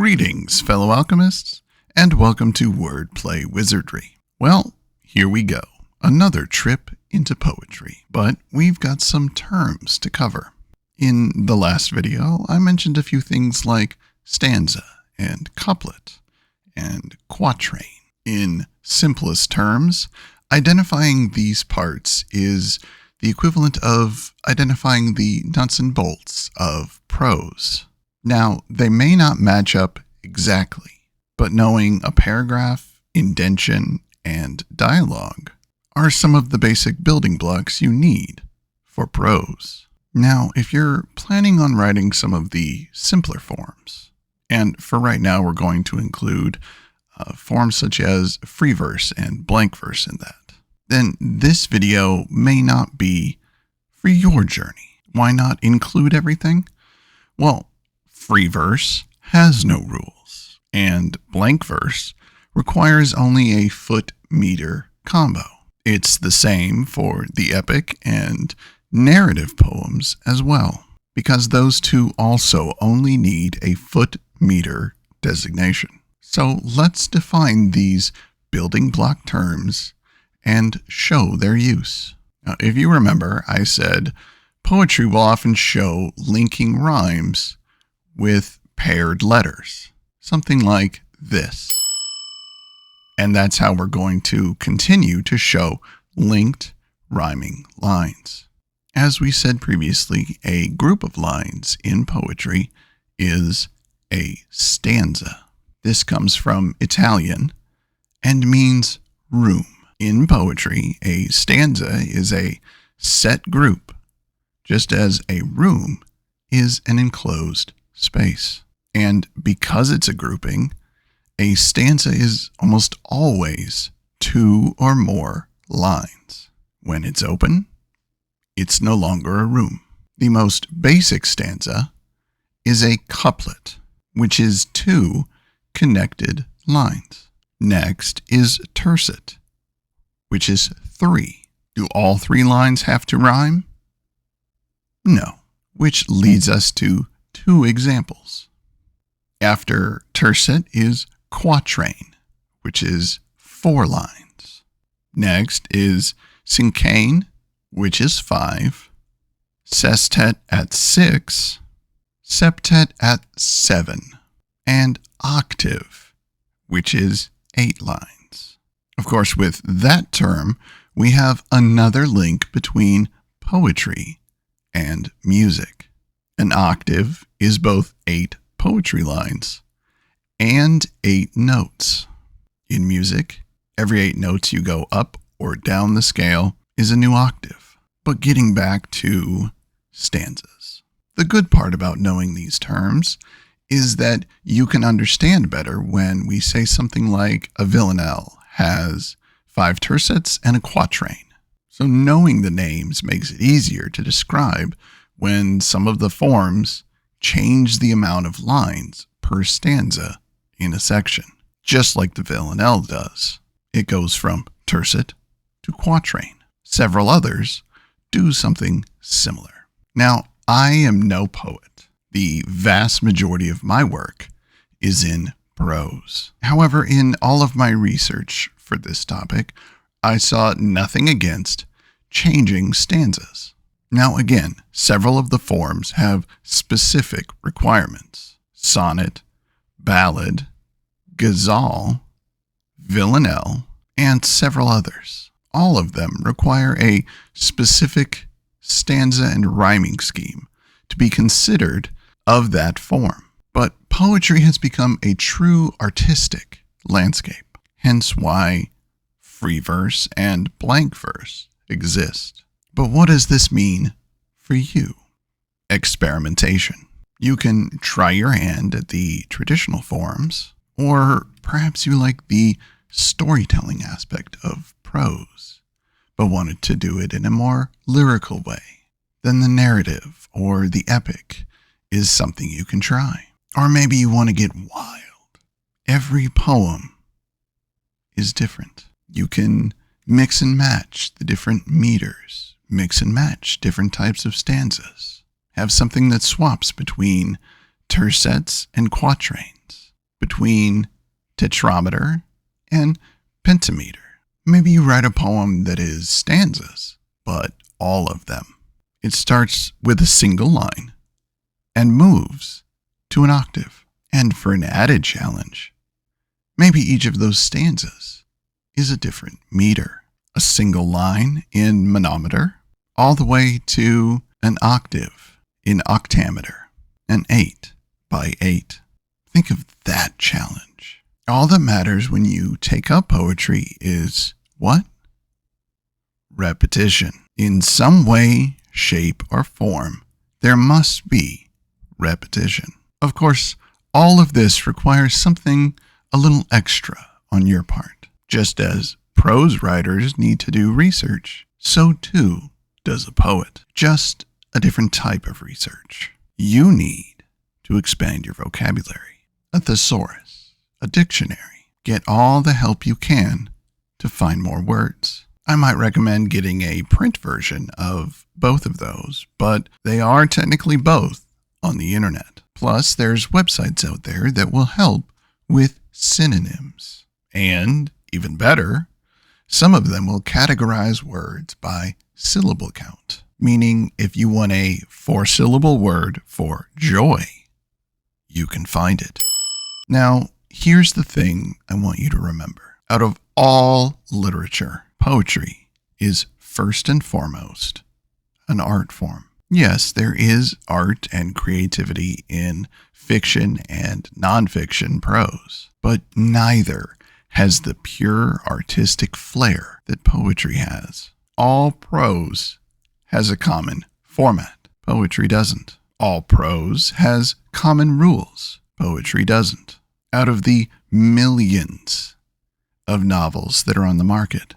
Greetings, fellow alchemists, and welcome to Wordplay Wizardry. Well, here we go. Another trip into poetry, but we've got some terms to cover. In the last video, I mentioned a few things like stanza and couplet and quatrain. In simplest terms, identifying these parts is the equivalent of identifying the nuts and bolts of prose. Now, they may not match up exactly, but knowing a paragraph, indentation, and dialogue are some of the basic building blocks you need for prose. Now, if you're planning on writing some of the simpler forms, and for right now we're going to include forms such as free verse and blank verse in that, then this video may not be for your journey. Why not include everything? Well, free verse has no rules, and blank verse requires only a foot-meter combo. It's the same for the epic and narrative poems as well, because those two also only need a foot-meter designation. So let's define these building block terms and show their use. Now, if you remember, I said poetry will often show linking rhymes with paired letters, something like this. And that's how we're going to continue to show linked rhyming lines. As we said previously, a group of lines in poetry is a stanza. This comes from Italian and means room. In poetry, a stanza is a set group, just as a room is an enclosed space. And because it's a grouping, a stanza is almost always two or more lines. When it's open, it's no longer a room. The most basic stanza is a couplet, which is two connected lines. Next is tercet, which is three. Do all three lines have to rhyme? No, which leads us to two examples. After tercet is quatrain, which is 4 lines. Next is cinquain, which is 5, sestet at 6, septet at 7, and octave, which is 8 lines. Of course, with that term, we have another link between poetry and music. An octave is both 8 poetry lines and 8 notes. In music, every 8 notes you go up or down the scale is a new octave. But getting back to stanzas. The good part about knowing these terms is that you can understand better when we say something like a villanelle has 5 tercets and a quatrain. So knowing the names makes it easier to describe when some of the forms change the amount of lines per stanza in a section, just like the villanelle does. It goes from tercet to quatrain. Several others do something similar. Now, I am no poet. The vast majority of my work is in prose. However, in all of my research for this topic, I saw nothing against changing stanzas. Now again, several of the forms have specific requirements. Sonnet, ballad, ghazal, villanelle, and several others. All of them require a specific stanza and rhyming scheme to be considered of that form. But poetry has become a true artistic landscape, hence why free verse and blank verse exist. But what does this mean for you? Experimentation. You can try your hand at the traditional forms, or perhaps you like the storytelling aspect of prose, but wanted to do it in a more lyrical way. Then the narrative or the epic is something you can try. Or maybe you want to get wild. Every poem is different. You can mix and match the different meters. Mix and match different types of stanzas. Have something that swaps between tercets and quatrains. between tetrameter and pentameter. Maybe you write a poem that is stanzas, but all of them. It starts with a single line and moves to an octave. And for an added challenge, maybe each of those stanzas is a different meter. A single line in manometer, all the way to an octave in octameter, an 8 by 8. Think of that challenge. All that matters when you take up poetry is what? Repetition. In some way, shape, or form, there must be repetition. Of course, all of this requires something a little extra on your part. Just as prose writers need to do research, so too does a poet. Just a different type of research. You need to expand your vocabulary. A thesaurus, a dictionary. Get all the help you can to find more words. I might recommend getting a print version of both of those, but they are technically both on the internet. Plus, there's websites out there that will help with synonyms. And, even better, some of them will categorize words by syllable count, meaning if you want a 4-syllable word for joy, you can find it. Now, here's the thing I want you to remember. Out of all literature, poetry is first and foremost an art form. Yes, there is art and creativity in fiction and nonfiction prose, but neither has the pure artistic flair that poetry has. All prose has a common format. Poetry doesn't. All prose has common rules. Poetry doesn't. Out of the millions of novels that are on the market,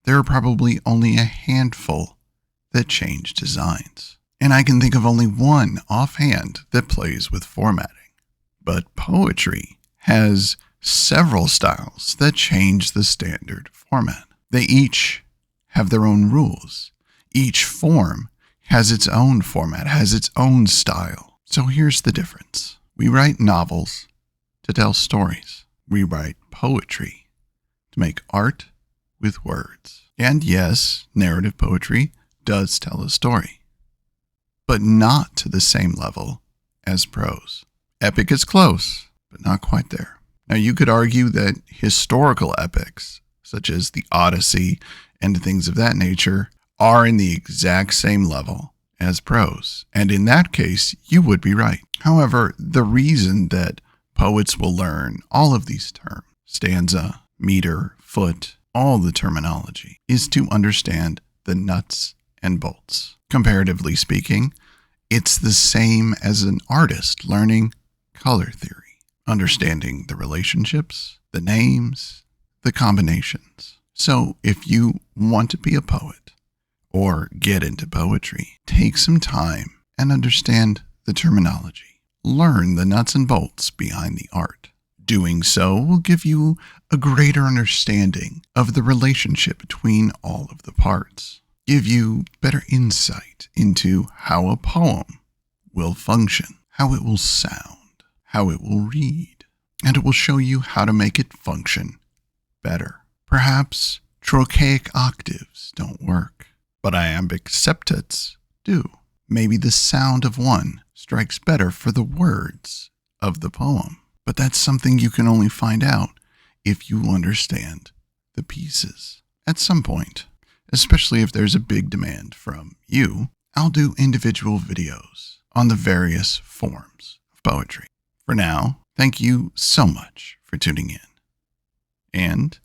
there are probably only a handful that change designs. And I can think of only one offhand that plays with formatting. But poetry has several styles that change the standard format. They each have their own rules. Each form has its own format, has its own style. So here's the difference. We write novels to tell stories. We write poetry to make art with words. And yes, narrative poetry does tell a story, but not to the same level as prose. Epic is close, but not quite there. Now, you could argue that historical epics, such as the Odyssey and things of that nature, are in the exact same level as prose. And in that case, you would be right. However, the reason that poets will learn all of these terms, stanza, meter, foot, all the terminology, is to understand the nuts and bolts. Comparatively speaking, it's the same as an artist learning color theory, understanding the relationships, the names, the combinations. So if you want to be a poet or get into poetry, take some time and understand the terminology. Learn the nuts and bolts behind the art. Doing so will give you a greater understanding of the relationship between all of the parts. Give you better insight into how a poem will function, how it will sound, how it will read, and it will show you how to make it function better. Perhaps trochaic octaves don't work, but iambic septets do. Maybe the sound of one strikes better for the words of the poem, but that's something you can only find out if you understand the pieces. At some point, especially if there's a big demand from you, I'll do individual videos on the various forms of poetry. For now, thank you so much for tuning in. And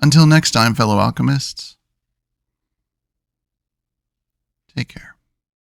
until next time, fellow alchemists, take care.